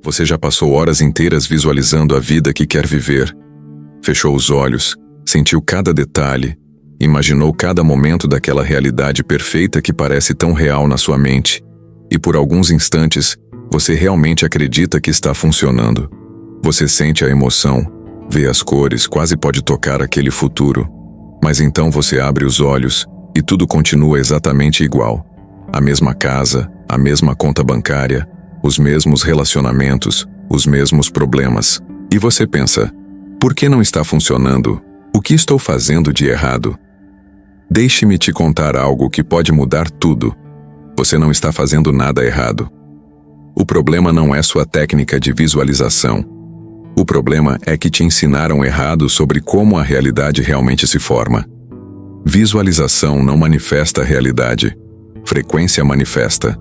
Você já passou horas inteiras visualizando a vida que quer viver. Fechou os olhos, sentiu cada detalhe, imaginou cada momento daquela realidade perfeita que parece tão real na sua mente. E por alguns instantes, você realmente acredita que está funcionando. Você sente a emoção, vê as cores, quase pode tocar aquele futuro. Mas então você abre os olhos e tudo continua exatamente igual. A mesma casa, a mesma conta bancária, os mesmos relacionamentos, os mesmos problemas. E você pensa, por que não está funcionando? O que estou fazendo de errado? Deixe-me te contar algo que pode mudar tudo. Você não está fazendo nada errado. O problema não é sua técnica de visualização. O problema é que te ensinaram errado sobre como a realidade realmente se forma. Visualização não manifesta a realidade. Frequência manifesta.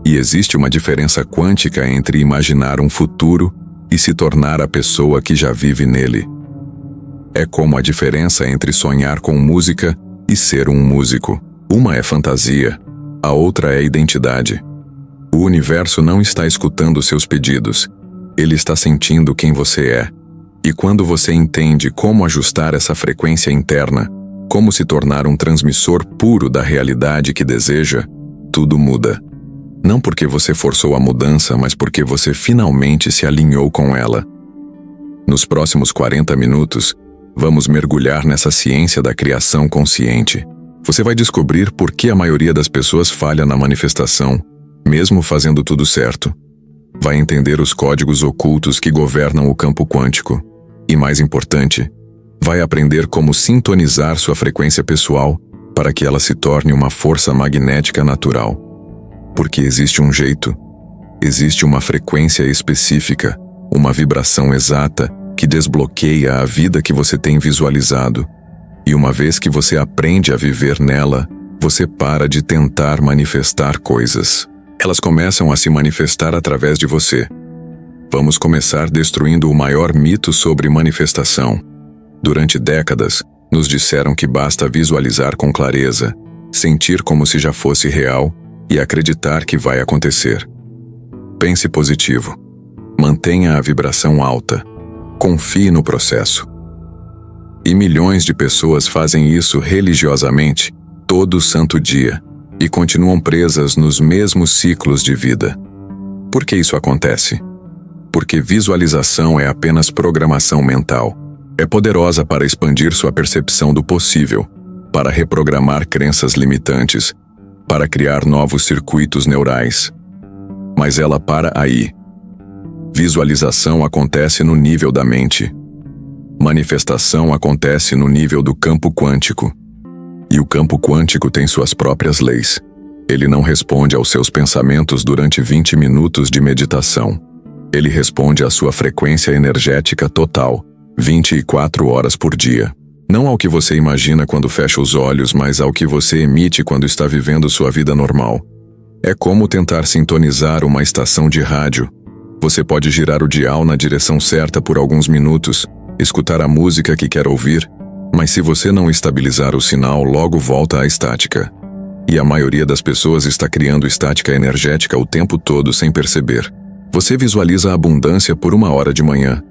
E existe uma diferença quântica entre imaginar um futuro e se tornar a pessoa que já vive nele. É como a diferença entre sonhar com música e ser um músico. Uma é fantasia, a outra é identidade. O universo não está escutando seus pedidos, ele está sentindo quem você é. E quando você entende como ajustar essa frequência interna, como se tornar um transmissor puro da realidade que deseja, tudo muda. Não porque você forçou a mudança, mas porque você finalmente se alinhou com ela. Nos próximos 40 minutos, vamos mergulhar nessa ciência da criação consciente. Você vai descobrir por que a maioria das pessoas falha na manifestação, mesmo fazendo tudo certo. Vai entender os códigos ocultos que governam o campo quântico. E mais importante, vai aprender como sintonizar sua frequência pessoal para que ela se torne uma força magnética natural. Porque existe um jeito, existe uma frequência específica, uma vibração exata que desbloqueia a vida que você tem visualizado. E uma vez que você aprende a viver nela, você para de tentar manifestar coisas. Elas começam a se manifestar através de você. Vamos começar destruindo o maior mito sobre manifestação. Durante décadas, nos disseram que basta visualizar com clareza, sentir como se já fosse real e acreditar que vai acontecer. Pense positivo. Mantenha a vibração alta. Confie no processo. E milhões de pessoas fazem isso religiosamente, todo santo dia, e continuam presas nos mesmos ciclos de vida. Por que isso acontece? Porque visualização é apenas programação mental. É poderosa para expandir sua percepção do possível, para reprogramar crenças limitantes, para criar novos circuitos neurais. Mas ela para aí. Visualização acontece no nível da mente. Manifestação acontece no nível do campo quântico. E o campo quântico tem suas próprias leis. Ele não responde aos seus pensamentos durante 20 minutos de meditação. Ele responde à sua frequência energética total, 24 horas por dia. Não ao que você imagina quando fecha os olhos, mas ao que você emite quando está vivendo sua vida normal. É como tentar sintonizar uma estação de rádio. Você pode girar o dial na direção certa por alguns minutos, escutar a música que quer ouvir, mas se você não estabilizar o sinal, logo volta à estática. E a maioria das pessoas está criando estática energética o tempo todo sem perceber. Você visualiza a abundância por 1 hora de manhã,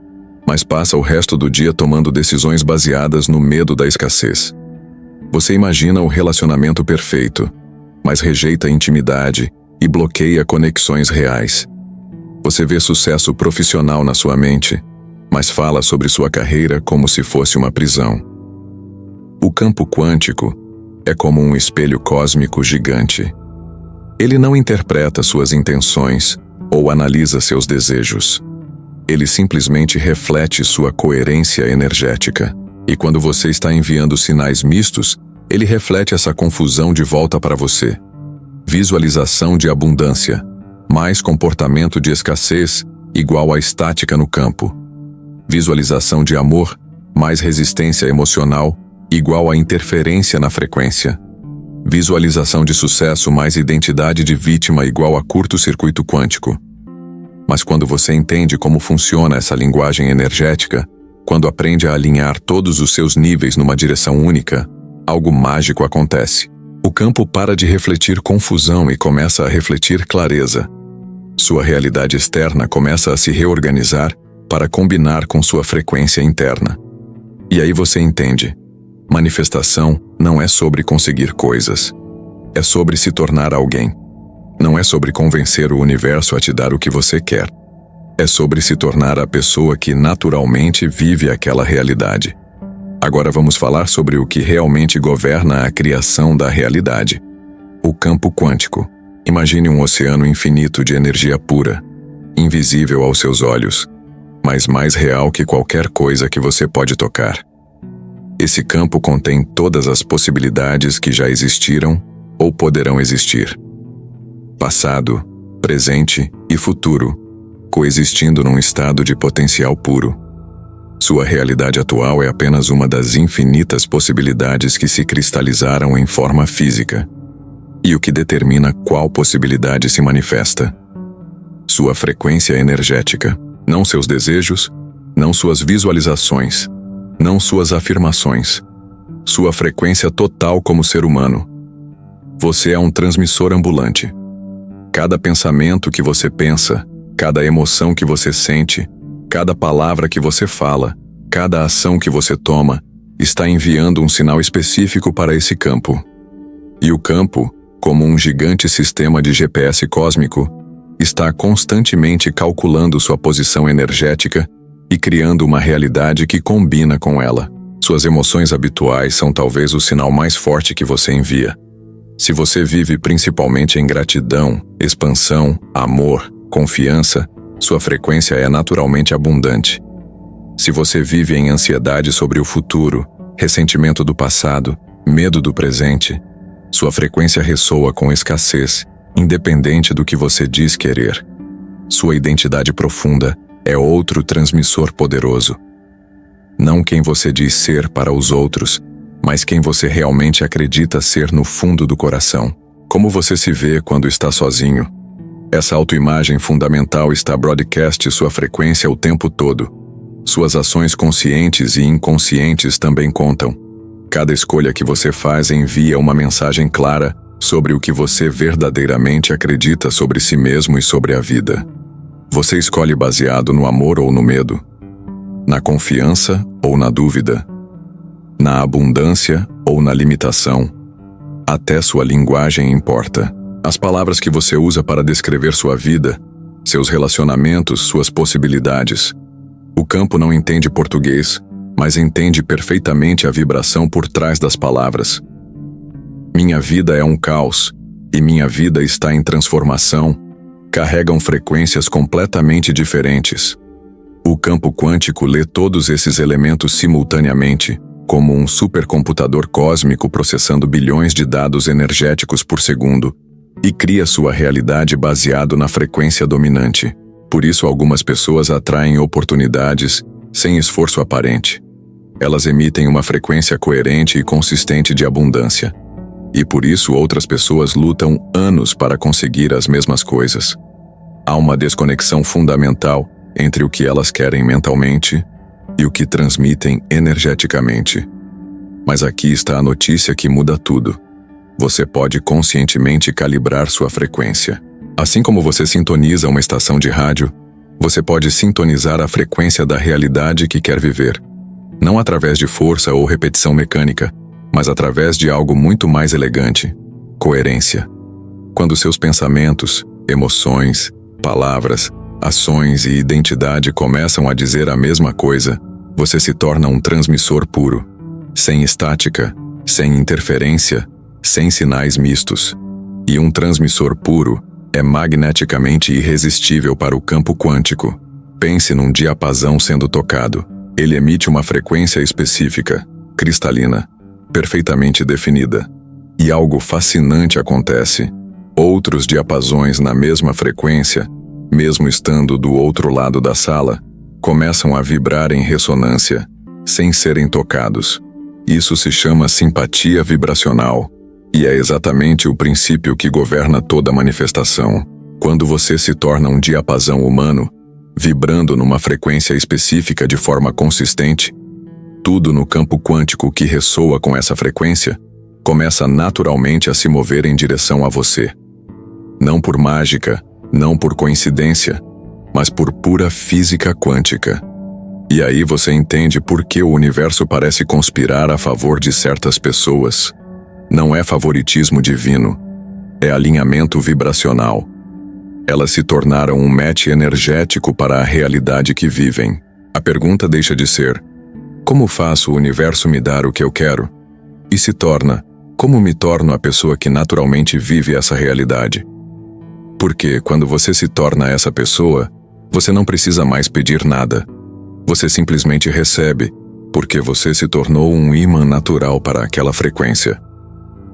mas passa o resto do dia tomando decisões baseadas no medo da escassez. Você imagina o relacionamento perfeito, mas rejeita a intimidade e bloqueia conexões reais. Você vê sucesso profissional na sua mente, mas fala sobre sua carreira como se fosse uma prisão. O campo quântico é como um espelho cósmico gigante. Ele não interpreta suas intenções ou analisa seus desejos. Ele simplesmente reflete sua coerência energética. E quando você está enviando sinais mistos, ele reflete essa confusão de volta para você. Visualização de abundância, mais comportamento de escassez, igual a estática no campo. Visualização de amor, mais resistência emocional, igual a interferência na frequência. Visualização de sucesso mais identidade de vítima igual a curto-circuito quântico. Mas quando você entende como funciona essa linguagem energética, quando aprende a alinhar todos os seus níveis numa direção única, algo mágico acontece. O campo para de refletir confusão e começa a refletir clareza. Sua realidade externa começa a se reorganizar para combinar com sua frequência interna. E aí você entende: manifestação não é sobre conseguir coisas. É sobre se tornar alguém. Não é sobre convencer o universo a te dar o que você quer. É sobre se tornar a pessoa que naturalmente vive aquela realidade. Agora vamos falar sobre o que realmente governa a criação da realidade. O campo quântico. Imagine um oceano infinito de energia pura, invisível aos seus olhos, mas mais real que qualquer coisa que você pode tocar. Esse campo contém todas as possibilidades que já existiram ou poderão existir. Passado, presente e futuro, coexistindo num estado de potencial puro. Sua realidade atual é apenas uma das infinitas possibilidades que se cristalizaram em forma física. E o que determina qual possibilidade se manifesta? Sua frequência energética, não seus desejos, não suas visualizações, não suas afirmações. Sua frequência total como ser humano. Você é um transmissor ambulante. Cada pensamento que você pensa, cada emoção que você sente, cada palavra que você fala, cada ação que você toma, está enviando um sinal específico para esse campo. E o campo, como um gigante sistema de GPS cósmico, está constantemente calculando sua posição energética e criando uma realidade que combina com ela. Suas emoções habituais são talvez o sinal mais forte que você envia. Se você vive principalmente em gratidão, expansão, amor, confiança, sua frequência é naturalmente abundante. Se você vive em ansiedade sobre o futuro, ressentimento do passado, medo do presente, sua frequência ressoa com escassez, independente do que você diz querer. Sua identidade profunda é outro transmissor poderoso. Não quem você diz ser para os outros, mas quem você realmente acredita ser no fundo do coração. Como você se vê quando está sozinho. Essa autoimagem fundamental está broadcast sua frequência o tempo todo. Suas ações conscientes e inconscientes também contam. Cada escolha que você faz envia uma mensagem clara sobre o que você verdadeiramente acredita sobre si mesmo e sobre a vida. Você escolhe baseado no amor ou no medo, na confiança ou na dúvida, na abundância ou na limitação. Até sua linguagem importa. As palavras que você usa para descrever sua vida, seus relacionamentos, suas possibilidades. O campo não entende português, mas entende perfeitamente a vibração por trás das palavras. Minha vida é um caos, e minha vida está em transformação, carregam frequências completamente diferentes. O campo quântico lê todos esses elementos simultaneamente, como um supercomputador cósmico processando bilhões de dados energéticos por segundo, e cria sua realidade baseado na frequência dominante. Por isso algumas pessoas atraem oportunidades sem esforço aparente. Elas emitem uma frequência coerente e consistente de abundância. E por isso outras pessoas lutam anos para conseguir as mesmas coisas. Há uma desconexão fundamental entre o que elas querem mentalmente e o que transmitem energeticamente. Mas aqui está a notícia que muda tudo. Você pode conscientemente calibrar sua frequência. Assim como você sintoniza uma estação de rádio, você pode sintonizar a frequência da realidade que quer viver. Não através de força ou repetição mecânica, mas através de algo muito mais elegante: coerência. Quando seus pensamentos, emoções, palavras, ações e identidade começam a dizer a mesma coisa, você se torna um transmissor puro, sem estática, sem interferência, sem sinais mistos. E um transmissor puro é magneticamente irresistível para o campo quântico. Pense num diapasão sendo tocado. Ele emite uma frequência específica, cristalina, perfeitamente definida. E algo fascinante acontece. Outros diapasões na mesma frequência, mesmo estando do outro lado da sala, começam a vibrar em ressonância, sem serem tocados. Isso se chama simpatia vibracional, e é exatamente o princípio que governa toda manifestação. Quando você se torna um diapasão humano, vibrando numa frequência específica de forma consistente, tudo no campo quântico que ressoa com essa frequência começa naturalmente a se mover em direção a você. Não por mágica, não por coincidência, mas por pura física quântica. E aí você entende por que o universo parece conspirar a favor de certas pessoas. Não é favoritismo divino, é alinhamento vibracional. Elas se tornaram um match energético para a realidade que vivem. A pergunta deixa de ser: como faço o universo me dar o que eu quero? E se torna: como me torno a pessoa que naturalmente vive essa realidade? Porque quando você se torna essa pessoa, você não precisa mais pedir nada. Você simplesmente recebe, porque você se tornou um ímã natural para aquela frequência.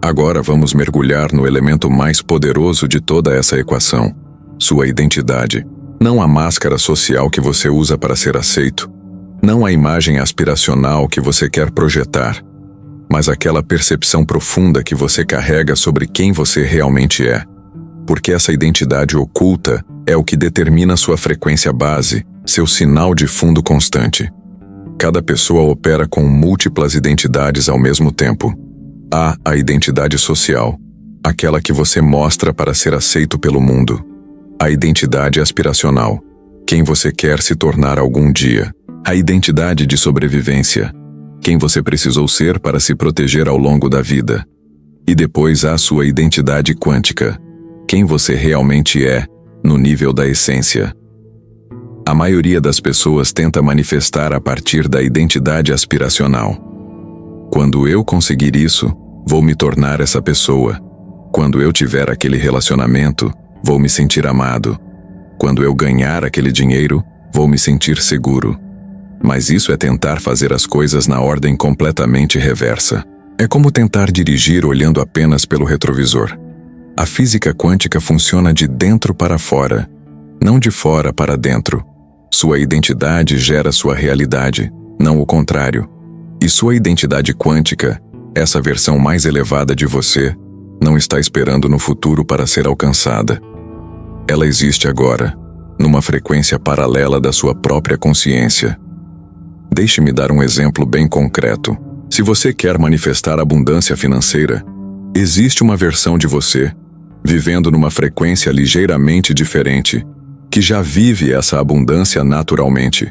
Agora vamos mergulhar no elemento mais poderoso de toda essa equação: sua identidade. Não a máscara social que você usa para ser aceito, não a imagem aspiracional que você quer projetar, mas aquela percepção profunda que você carrega sobre quem você realmente é. Porque essa identidade oculta é o que determina sua frequência base, seu sinal de fundo constante. Cada pessoa opera com múltiplas identidades ao mesmo tempo. Há a identidade social, aquela que você mostra para ser aceito pelo mundo. A identidade aspiracional, quem você quer se tornar algum dia. A identidade de sobrevivência, quem você precisou ser para se proteger ao longo da vida. E depois há a sua identidade quântica, quem você realmente é, no nível da essência. A maioria das pessoas tenta manifestar a partir da identidade aspiracional. Quando eu conseguir isso, vou me tornar essa pessoa. Quando eu tiver aquele relacionamento, vou me sentir amado. Quando eu ganhar aquele dinheiro, vou me sentir seguro. Mas isso é tentar fazer as coisas na ordem completamente reversa. É como tentar dirigir olhando apenas pelo retrovisor. A física quântica funciona de dentro para fora, não de fora para dentro. Sua identidade gera sua realidade, não o contrário. E sua identidade quântica, essa versão mais elevada de você, não está esperando no futuro para ser alcançada. Ela existe agora, numa frequência paralela da sua própria consciência. Deixe-me dar um exemplo bem concreto. Se você quer manifestar abundância financeira, existe uma versão de você, vivendo numa frequência ligeiramente diferente, que já vive essa abundância naturalmente.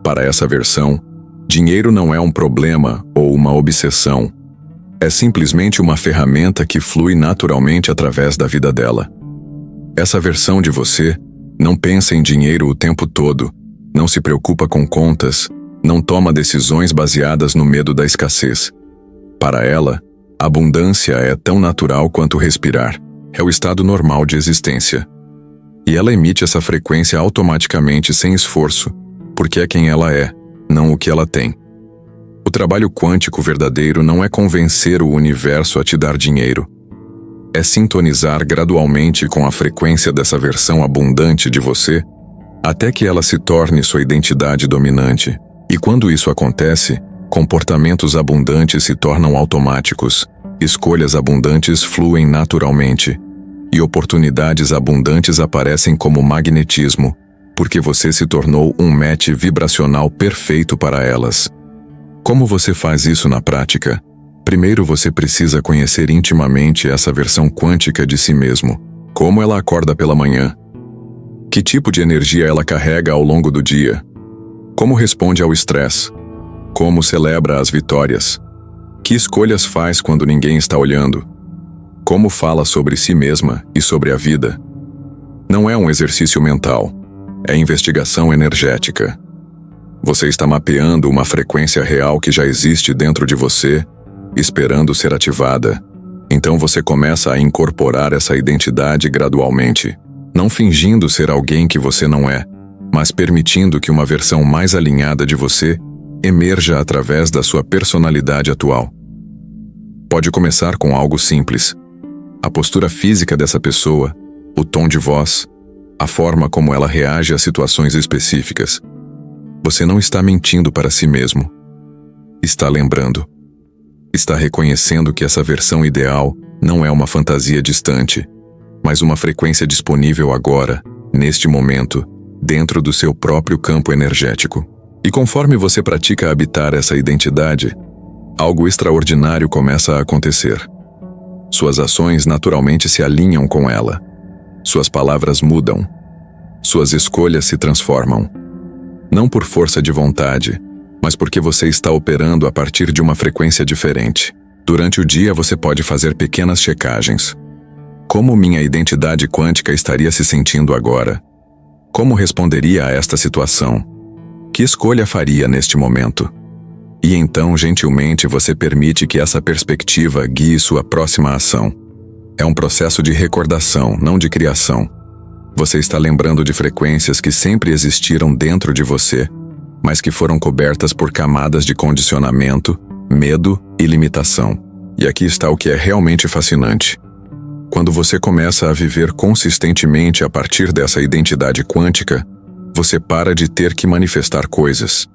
Para essa versão, dinheiro não é um problema ou uma obsessão. É simplesmente uma ferramenta que flui naturalmente através da vida dela. Essa versão de você não pensa em dinheiro o tempo todo, não se preocupa com contas, não toma decisões baseadas no medo da escassez. Para ela, abundância é tão natural quanto respirar, é o estado normal de existência. E ela emite essa frequência automaticamente sem esforço, porque é quem ela é, não o que ela tem. O trabalho quântico verdadeiro não é convencer o universo a te dar dinheiro. É sintonizar gradualmente com a frequência dessa versão abundante de você, até que ela se torne sua identidade dominante. E quando isso acontece, comportamentos abundantes se tornam automáticos, escolhas abundantes fluem naturalmente, e oportunidades abundantes aparecem como magnetismo, porque você se tornou um match vibracional perfeito para elas. Como você faz isso na prática? Primeiro você precisa conhecer intimamente essa versão quântica de si mesmo. Como ela acorda pela manhã? Que tipo de energia ela carrega ao longo do dia? Como responde ao estresse? Como celebra as vitórias? Que escolhas faz quando ninguém está olhando? Como fala sobre si mesma e sobre a vida? Não é um exercício mental, é investigação energética. Você está mapeando uma frequência real que já existe dentro de você, esperando ser ativada. Então você começa a incorporar essa identidade gradualmente, não fingindo ser alguém que você não é, mas permitindo que uma versão mais alinhada de você emerja através da sua personalidade atual. Pode começar com algo simples. A postura física dessa pessoa, o tom de voz, a forma como ela reage a situações específicas. Você não está mentindo para si mesmo. Está lembrando. Está reconhecendo que essa versão ideal não é uma fantasia distante, mas uma frequência disponível agora, neste momento, dentro do seu próprio campo energético. E conforme você pratica habitar essa identidade, algo extraordinário começa a acontecer. Suas ações naturalmente se alinham com ela. Suas palavras mudam. Suas escolhas se transformam. Não por força de vontade, mas porque você está operando a partir de uma frequência diferente. Durante o dia você pode fazer pequenas checagens. Como minha identidade quântica estaria se sentindo agora? Como responderia a esta situação? Que escolha faria neste momento? E então, gentilmente, você permite que essa perspectiva guie sua próxima ação. É um processo de recordação, não de criação. Você está lembrando de frequências que sempre existiram dentro de você, mas que foram cobertas por camadas de condicionamento, medo e limitação. E aqui está o que é realmente fascinante. Quando você começa a viver consistentemente a partir dessa identidade quântica, você para de ter que manifestar coisas.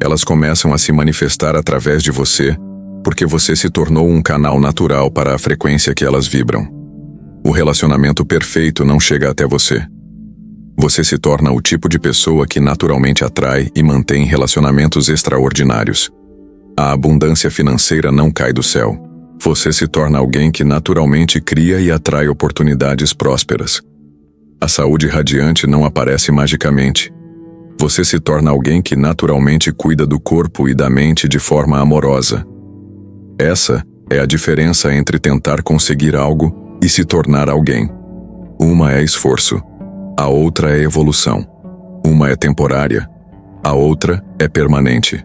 Elas começam a se manifestar através de você, porque você se tornou um canal natural para a frequência que elas vibram. O relacionamento perfeito não chega até você. Você se torna o tipo de pessoa que naturalmente atrai e mantém relacionamentos extraordinários. A abundância financeira não cai do céu. Você se torna alguém que naturalmente cria e atrai oportunidades prósperas. A saúde radiante não aparece magicamente. Você se torna alguém que naturalmente cuida do corpo e da mente de forma amorosa. Essa é a diferença entre tentar conseguir algo e se tornar alguém. Uma é esforço, a outra é evolução. Uma é temporária, a outra é permanente.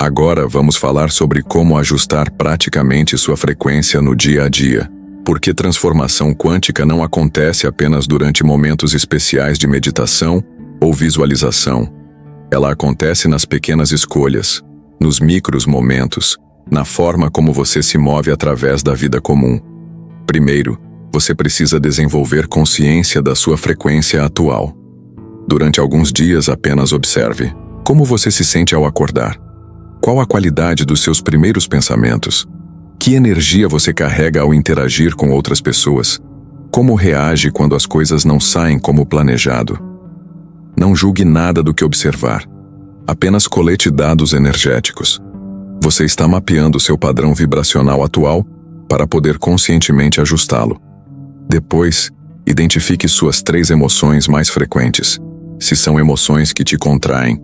Agora vamos falar sobre como ajustar praticamente sua frequência no dia a dia. Porque transformação quântica não acontece apenas durante momentos especiais de meditação ou visualização. Ela acontece nas pequenas escolhas, nos micros momentos, na forma como você se move através da vida comum. Primeiro, você precisa desenvolver consciência da sua frequência atual. Durante alguns dias apenas observe como você se sente ao acordar. Qual a qualidade dos seus primeiros pensamentos? Que energia você carrega ao interagir com outras pessoas? Como reage quando as coisas não saem como planejado? Não julgue nada do que observar. Apenas colete dados energéticos. Você está mapeando seu padrão vibracional atual para poder conscientemente ajustá-lo. Depois, identifique suas 3 emoções mais frequentes. Se são emoções que te contraem,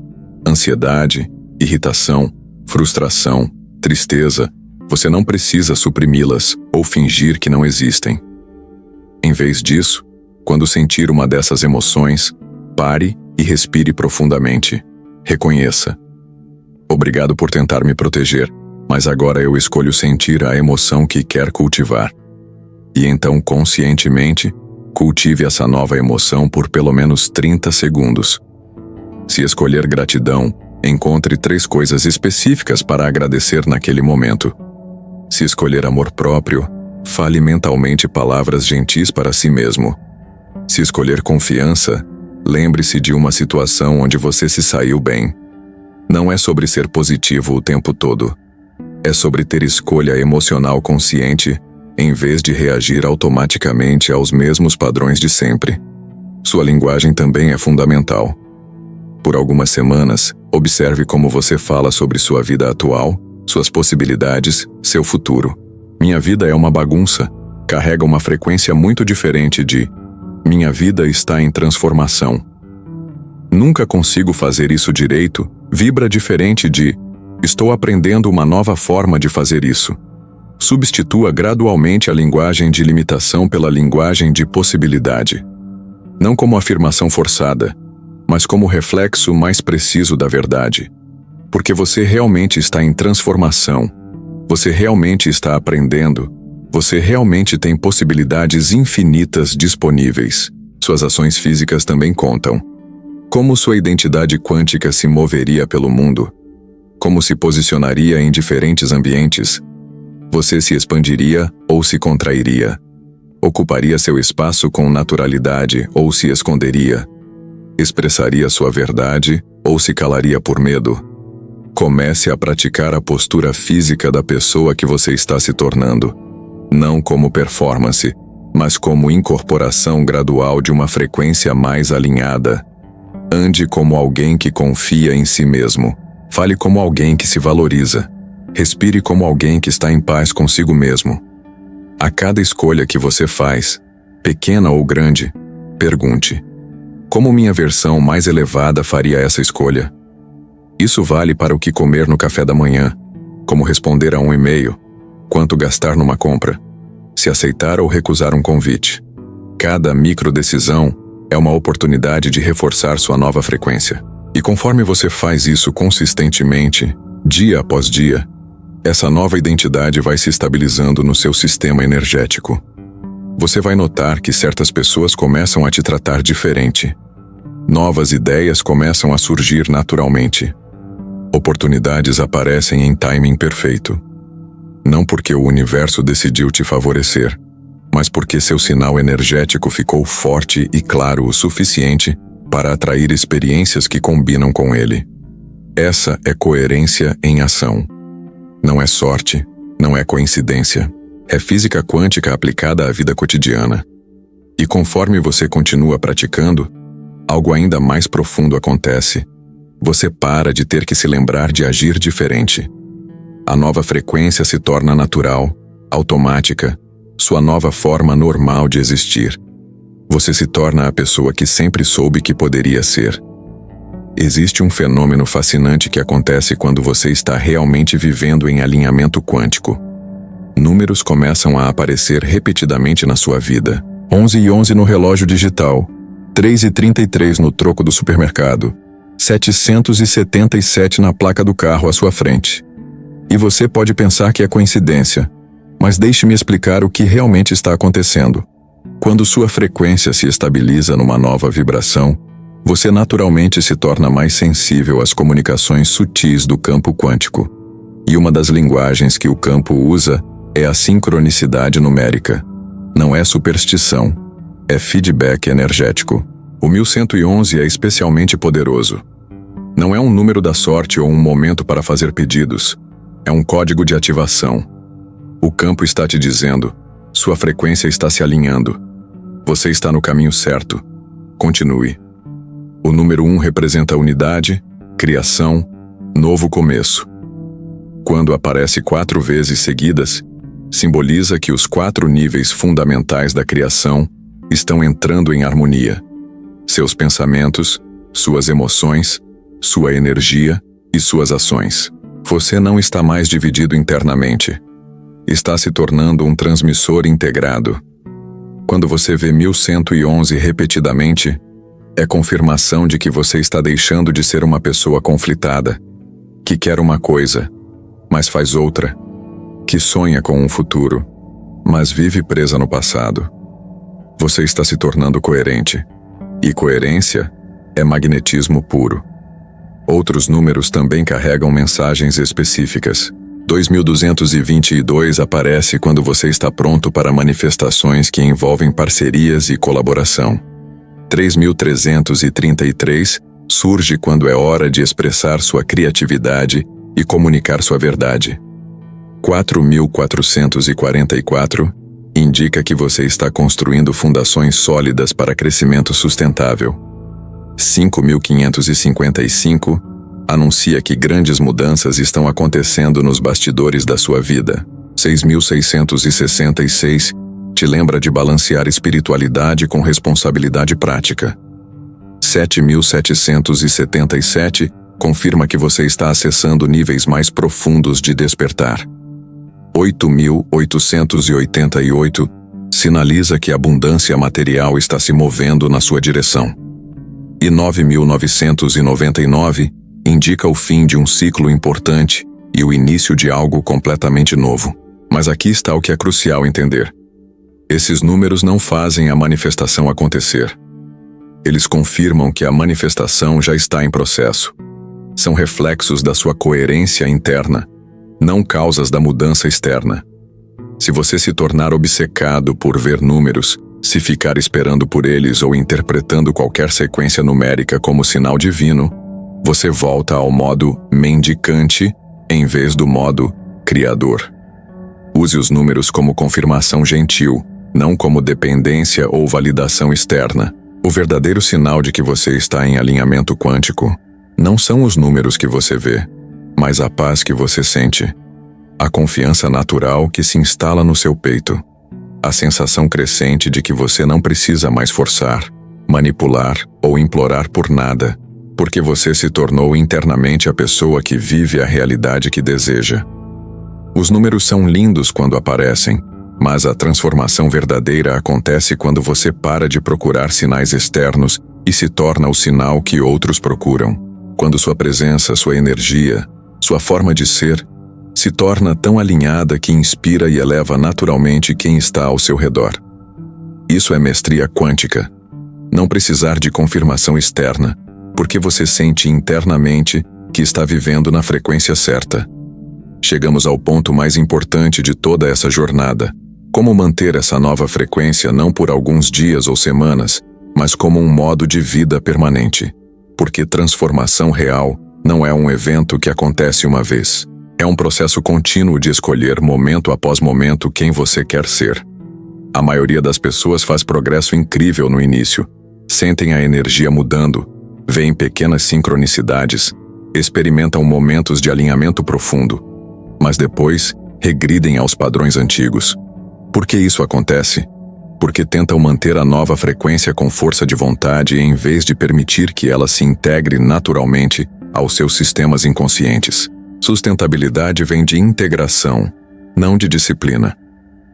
ansiedade, irritação, frustração, tristeza, você não precisa suprimi-las ou fingir que não existem. Em vez disso, quando sentir uma dessas emoções, pare e respire profundamente. Reconheça. Obrigado por tentar me proteger, mas agora eu escolho sentir a emoção que quer cultivar. E então, conscientemente, cultive essa nova emoção por pelo menos 30 segundos. Se escolher gratidão, encontre 3 coisas específicas para agradecer naquele momento. Se escolher amor próprio, fale mentalmente palavras gentis para si mesmo. Se escolher confiança, lembre-se de uma situação onde você se saiu bem. Não é sobre ser positivo o tempo todo. É sobre ter escolha emocional consciente, em vez de reagir automaticamente aos mesmos padrões de sempre. Sua linguagem também é fundamental. Por algumas semanas, observe como você fala sobre sua vida atual, suas possibilidades, seu futuro. Minha vida é uma bagunça, carrega uma frequência muito diferente de minha vida está em transformação. Nunca consigo fazer isso direito, vibra diferente de estou aprendendo uma nova forma de fazer isso. Substitua gradualmente a linguagem de limitação pela linguagem de possibilidade. Não como afirmação forçada, mas como reflexo mais preciso da verdade. Porque você realmente está em transformação. Você realmente está aprendendo. Você realmente tem possibilidades infinitas disponíveis. Suas ações físicas também contam. Como sua identidade quântica se moveria pelo mundo? Como se posicionaria em diferentes ambientes? Você se expandiria ou se contrairia? Ocuparia seu espaço com naturalidade ou se esconderia? Expressaria sua verdade ou se calaria por medo? Comece a praticar a postura física da pessoa que você está se tornando. Não como performance, mas como incorporação gradual de uma frequência mais alinhada. Ande como alguém que confia em si mesmo. Fale como alguém que se valoriza. Respire como alguém que está em paz consigo mesmo. A cada escolha que você faz, pequena ou grande, pergunte: como minha versão mais elevada faria essa escolha? Isso vale para o que comer no café da manhã, como responder a um e-mail, quanto gastar numa compra, se aceitar ou recusar um convite. Cada microdecisão é uma oportunidade de reforçar sua nova frequência. E conforme você faz isso consistentemente, dia após dia, essa nova identidade vai se estabilizando no seu sistema energético. Você vai notar que certas pessoas começam a te tratar diferente. Novas ideias começam a surgir naturalmente. Oportunidades aparecem em timing perfeito. Não porque o universo decidiu te favorecer, mas porque seu sinal energético ficou forte e claro o suficiente para atrair experiências que combinam com ele. Essa é coerência em ação. Não é sorte, não é coincidência. É física quântica aplicada à vida cotidiana. E conforme você continua praticando, algo ainda mais profundo acontece. Você para de ter que se lembrar de agir diferente. A nova frequência se torna natural, automática, sua nova forma normal de existir. Você se torna a pessoa que sempre soube que poderia ser. Existe um fenômeno fascinante que acontece quando você está realmente vivendo em alinhamento quântico. Números começam a aparecer repetidamente na sua vida. 11:11 no relógio digital, 3:33 no troco do supermercado, 777 na placa do carro à sua frente. E você pode pensar que é coincidência, mas deixe-me explicar o que realmente está acontecendo. Quando sua frequência se estabiliza numa nova vibração, você naturalmente se torna mais sensível às comunicações sutis do campo quântico. E uma das linguagens que o campo usa é a sincronicidade numérica. Não é superstição, é feedback energético. O 1111 é especialmente poderoso. Não é um número da sorte ou um momento para fazer pedidos. É um código de ativação. O campo está te dizendo: sua frequência está se alinhando. Você está no caminho certo. Continue. O número 1 representa unidade, criação, novo começo. Quando aparece 4 vezes seguidas, simboliza que os 4 níveis fundamentais da criação estão entrando em harmonia. Seus pensamentos, suas emoções, sua energia e suas ações. Você não está mais dividido internamente. Está se tornando um transmissor integrado. Quando você vê 1111 repetidamente, é confirmação de que você está deixando de ser uma pessoa conflitada, que quer uma coisa, mas faz outra, que sonha com um futuro, mas vive presa no passado. Você está se tornando coerente, e coerência é magnetismo puro. Outros números também carregam mensagens específicas. 2222 aparece quando você está pronto para manifestações que envolvem parcerias e colaboração. 3333 surge quando é hora de expressar sua criatividade e comunicar sua verdade. 4444 indica que você está construindo fundações sólidas para crescimento sustentável. 5555 anuncia que grandes mudanças estão acontecendo nos bastidores da sua vida. 6666 te lembra de balancear espiritualidade com responsabilidade prática. 7777 confirma que você está acessando níveis mais profundos de despertar. 8888 sinaliza que a abundância material está se movendo na sua direção. E 9999 indica o fim de um ciclo importante e o início de algo completamente novo. Mas aqui está o que é crucial entender. Esses números não fazem a manifestação acontecer. Eles confirmam que a manifestação já está em processo. São reflexos da sua coerência interna, não causas da mudança externa. Se você se tornar obcecado por ver números, se ficar esperando por eles ou interpretando qualquer sequência numérica como sinal divino, você volta ao modo mendicante em vez do modo criador. Use os números como confirmação gentil, não como dependência ou validação externa. O verdadeiro sinal de que você está em alinhamento quântico não são os números que você vê, mas a paz que você sente, a confiança natural que se instala no seu peito, A sensação crescente de que você não precisa mais forçar, manipular ou implorar por nada, porque você se tornou internamente a pessoa que vive a realidade que deseja. Os números são lindos quando aparecem, mas a transformação verdadeira acontece quando você para de procurar sinais externos e se torna o sinal que outros procuram. Quando sua presença, sua energia, sua forma de ser, se torna tão alinhada que inspira e eleva naturalmente quem está ao seu redor. Isso é mestria quântica. Não precisar de confirmação externa, porque você sente internamente que está vivendo na frequência certa. Chegamos ao ponto mais importante de toda essa jornada. Como manter essa nova frequência não por alguns dias ou semanas, mas como um modo de vida permanente. Porque transformação real não é um evento que acontece uma vez. É um processo contínuo de escolher momento após momento quem você quer ser. A maioria das pessoas faz progresso incrível no início. Sentem a energia mudando, veem pequenas sincronicidades, experimentam momentos de alinhamento profundo, mas depois regridem aos padrões antigos. Por que isso acontece? Porque tentam manter a nova frequência com força de vontade em vez de permitir que ela se integre naturalmente aos seus sistemas inconscientes. Sustentabilidade vem de integração, não de disciplina.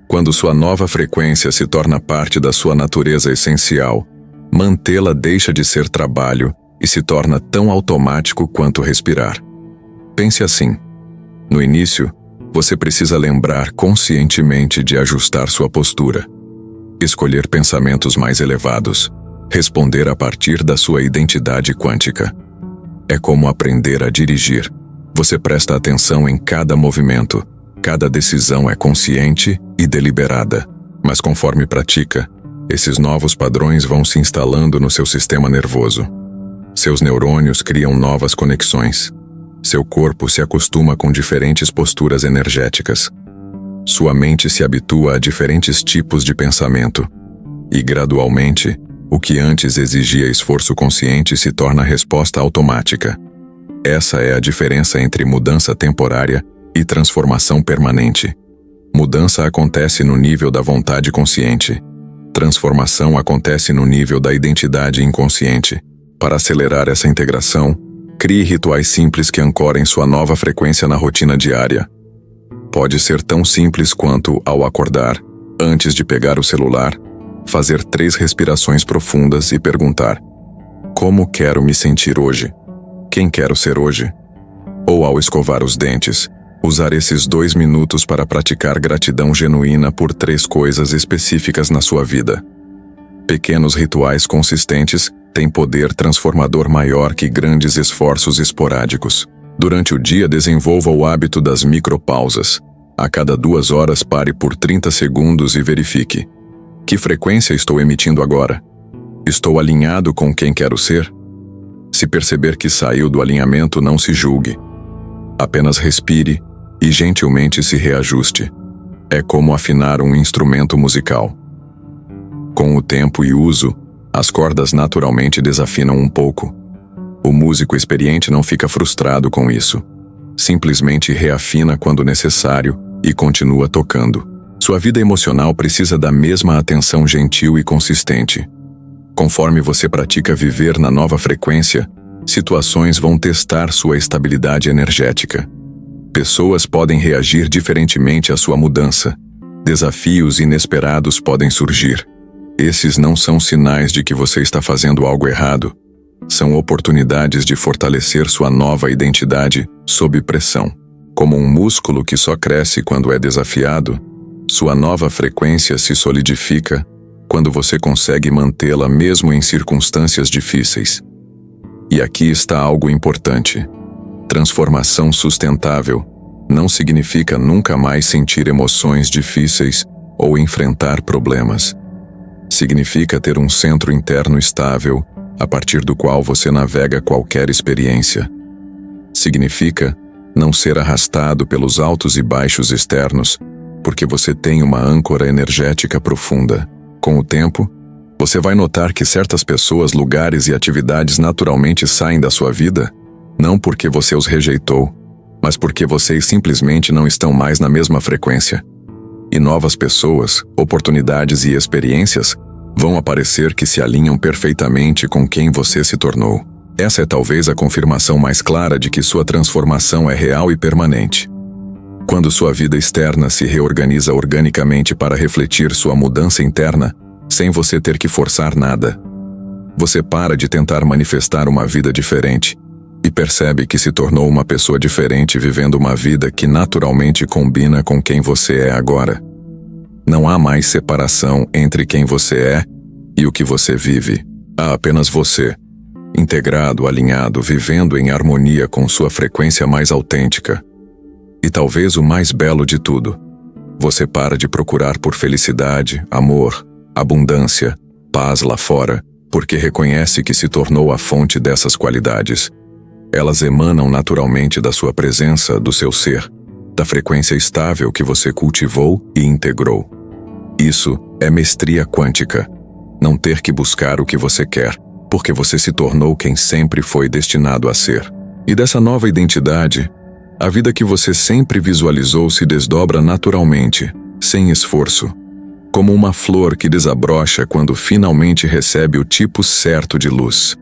Quando sua nova frequência se torna parte da sua natureza essencial, mantê-la deixa de ser trabalho e se torna tão automático quanto respirar. Pense assim. No início, você precisa lembrar conscientemente de ajustar sua postura, escolher pensamentos mais elevados, responder a partir da sua identidade quântica. É como aprender a dirigir. Você presta atenção em cada movimento, cada decisão é consciente e deliberada. Mas conforme pratica, esses novos padrões vão se instalando no seu sistema nervoso. Seus neurônios criam novas conexões. Seu corpo se acostuma com diferentes posturas energéticas. Sua mente se habitua a diferentes tipos de pensamento. E gradualmente, o que antes exigia esforço consciente se torna resposta automática. Essa é a diferença entre mudança temporária e transformação permanente. Mudança acontece no nível da vontade consciente. Transformação acontece no nível da identidade inconsciente. Para acelerar essa integração, crie rituais simples que ancorem sua nova frequência na rotina diária. Pode ser tão simples quanto, ao acordar, antes de pegar o celular, fazer 3 respirações profundas e perguntar: como quero me sentir hoje? Quem quero ser hoje? Ou ao escovar os dentes, usar esses 2 minutos para praticar gratidão genuína por 3 coisas específicas na sua vida. Pequenos rituais consistentes têm poder transformador maior que grandes esforços esporádicos. Durante o dia, desenvolva o hábito das micropausas. A cada 2 horas, pare por 30 segundos e verifique: que frequência estou emitindo agora? Estou alinhado com quem quero ser? Se perceber que saiu do alinhamento, não se julgue. Apenas respire e gentilmente se reajuste. É como afinar um instrumento musical. Com o tempo e uso, as cordas naturalmente desafinam um pouco. O músico experiente não fica frustrado com isso. Simplesmente reafina quando necessário e continua tocando. Sua vida emocional precisa da mesma atenção gentil e consistente. Conforme você pratica viver na nova frequência, situações vão testar sua estabilidade energética. Pessoas podem reagir diferentemente à sua mudança. Desafios inesperados podem surgir. Esses não são sinais de que você está fazendo algo errado. São oportunidades de fortalecer sua nova identidade sob pressão. Como um músculo que só cresce quando é desafiado, sua nova frequência se solidifica quando você consegue mantê-la mesmo em circunstâncias difíceis. E aqui está algo importante. Transformação sustentável não significa nunca mais sentir emoções difíceis ou enfrentar problemas. Significa ter um centro interno estável, a partir do qual você navega qualquer experiência. Significa não ser arrastado pelos altos e baixos externos, porque você tem uma âncora energética profunda. Com o tempo, você vai notar que certas pessoas, lugares e atividades naturalmente saem da sua vida, não porque você os rejeitou, mas porque vocês simplesmente não estão mais na mesma frequência. e novas pessoas, oportunidades e experiências vão aparecer que se alinham perfeitamente com quem você se tornou. Essa é talvez a confirmação mais clara de que sua transformação é real e permanente. Quando sua vida externa se reorganiza organicamente para refletir sua mudança interna, sem você ter que forçar nada, você para de tentar manifestar uma vida diferente e percebe que se tornou uma pessoa diferente vivendo uma vida que naturalmente combina com quem você é agora. Não há mais separação entre quem você é e o que você vive. Há apenas você, integrado, alinhado, vivendo em harmonia com sua frequência mais autêntica. E talvez o mais belo de tudo, você para de procurar por felicidade, amor, abundância, paz lá fora, porque reconhece que se tornou a fonte dessas qualidades. Elas emanam naturalmente da sua presença, do seu ser, da frequência estável que você cultivou e integrou. Isso é mestria quântica. Não ter que buscar o que você quer, porque você se tornou quem sempre foi destinado a ser. E dessa nova identidade, a vida que você sempre visualizou se desdobra naturalmente, sem esforço, como uma flor que desabrocha quando finalmente recebe o tipo certo de luz.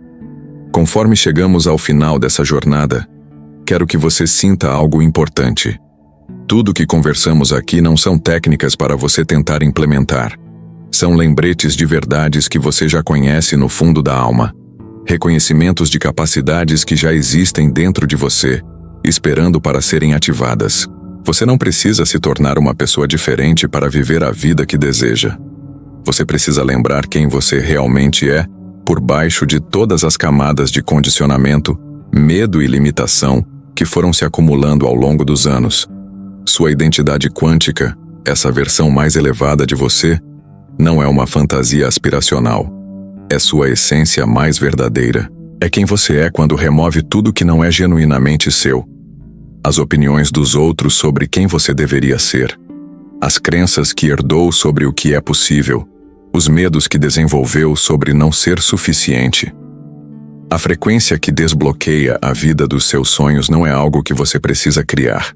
Conforme chegamos ao final dessa jornada, quero que você sinta algo importante. Tudo que conversamos aqui não são técnicas para você tentar implementar. São lembretes de verdades que você já conhece no fundo da alma. Reconhecimentos de capacidades que já existem dentro de você, esperando para serem ativadas. Você não precisa se tornar uma pessoa diferente para viver a vida que deseja. Você precisa lembrar quem você realmente é, por baixo de todas as camadas de condicionamento, medo e limitação que foram se acumulando ao longo dos anos. Sua identidade quântica, essa versão mais elevada de você, não é uma fantasia aspiracional. É sua essência mais verdadeira. É quem você é quando remove tudo que não é genuinamente seu. As opiniões dos outros sobre quem você deveria ser. As crenças que herdou sobre o que é possível. Os medos que desenvolveu sobre não ser suficiente. A frequência que desbloqueia a vida dos seus sonhos não é algo que você precisa criar.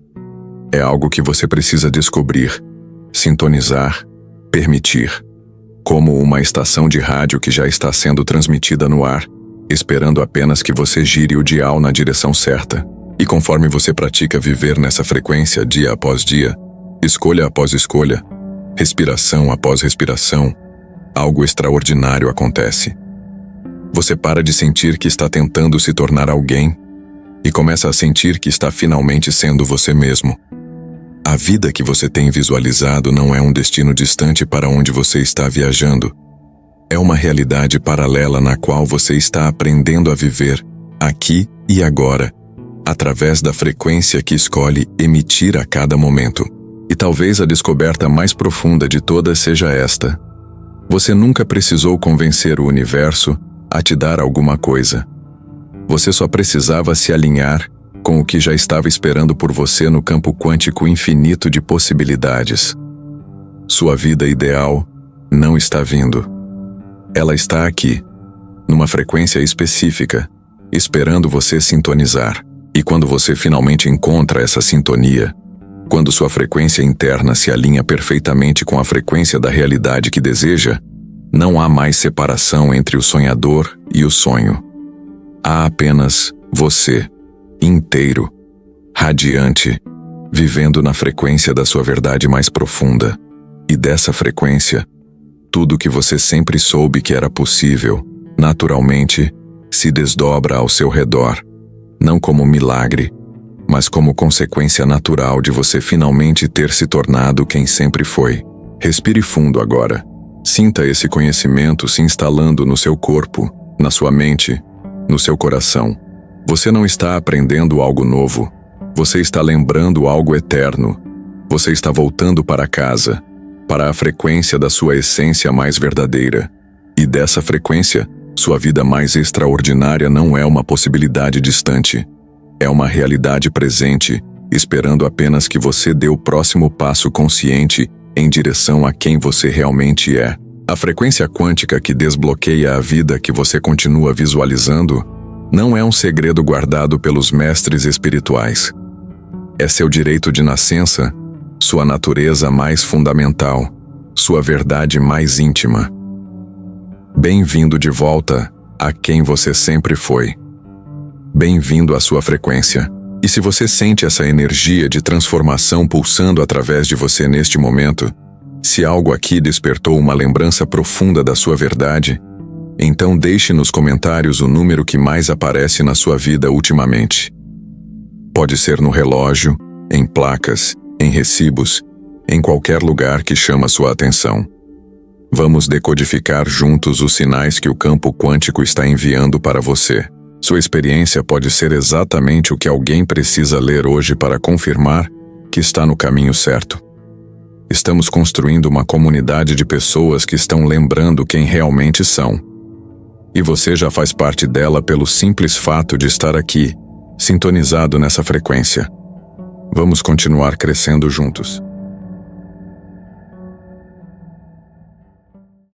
É algo que você precisa descobrir, sintonizar, permitir. Como uma estação de rádio que já está sendo transmitida no ar, esperando apenas que você gire o dial na direção certa. E conforme você pratica viver nessa frequência dia após dia, escolha após escolha, respiração após respiração, algo extraordinário acontece. Você para de sentir que está tentando se tornar alguém e começa a sentir que está finalmente sendo você mesmo. A vida que você tem visualizado não é um destino distante para onde você está viajando. É uma realidade paralela na qual você está aprendendo a viver, aqui e agora, através da frequência que escolhe emitir a cada momento. E talvez a descoberta mais profunda de todas seja esta. Você nunca precisou convencer o universo a te dar alguma coisa. Você só precisava se alinhar com o que já estava esperando por você no campo quântico infinito de possibilidades. Sua vida ideal não está vindo. Ela está aqui, numa frequência específica, esperando você sintonizar. E quando você finalmente encontra essa sintonia, quando sua frequência interna se alinha perfeitamente com a frequência da realidade que deseja, não há mais separação entre o sonhador e o sonho. Há apenas você, inteiro, radiante, vivendo na frequência da sua verdade mais profunda. E dessa frequência, tudo que você sempre soube que era possível, naturalmente, se desdobra ao seu redor, não como milagre, mas como consequência natural de você finalmente ter se tornado quem sempre foi. Respire fundo agora. Sinta esse conhecimento se instalando no seu corpo, na sua mente, no seu coração. Você não está aprendendo algo novo. Você está lembrando algo eterno. Você está voltando para casa, para a frequência da sua essência mais verdadeira. E dessa frequência, sua vida mais extraordinária não é uma possibilidade distante. É uma realidade presente, esperando apenas que você dê o próximo passo consciente em direção a quem você realmente é. A frequência quântica que desbloqueia a vida que você continua visualizando não é um segredo guardado pelos mestres espirituais. É seu direito de nascença, sua natureza mais fundamental, sua verdade mais íntima. Bem-vindo de volta a quem você sempre foi. Bem-vindo à sua frequência. E se você sente essa energia de transformação pulsando através de você neste momento, se algo aqui despertou uma lembrança profunda da sua verdade, então deixe nos comentários o número que mais aparece na sua vida ultimamente. Pode ser no relógio, em placas, em recibos, em qualquer lugar que chama sua atenção. Vamos decodificar juntos os sinais que o campo quântico está enviando para você. Sua experiência pode ser exatamente o que alguém precisa ler hoje para confirmar que está no caminho certo. Estamos construindo uma comunidade de pessoas que estão lembrando quem realmente são. E você já faz parte dela pelo simples fato de estar aqui, sintonizado nessa frequência. Vamos continuar crescendo juntos.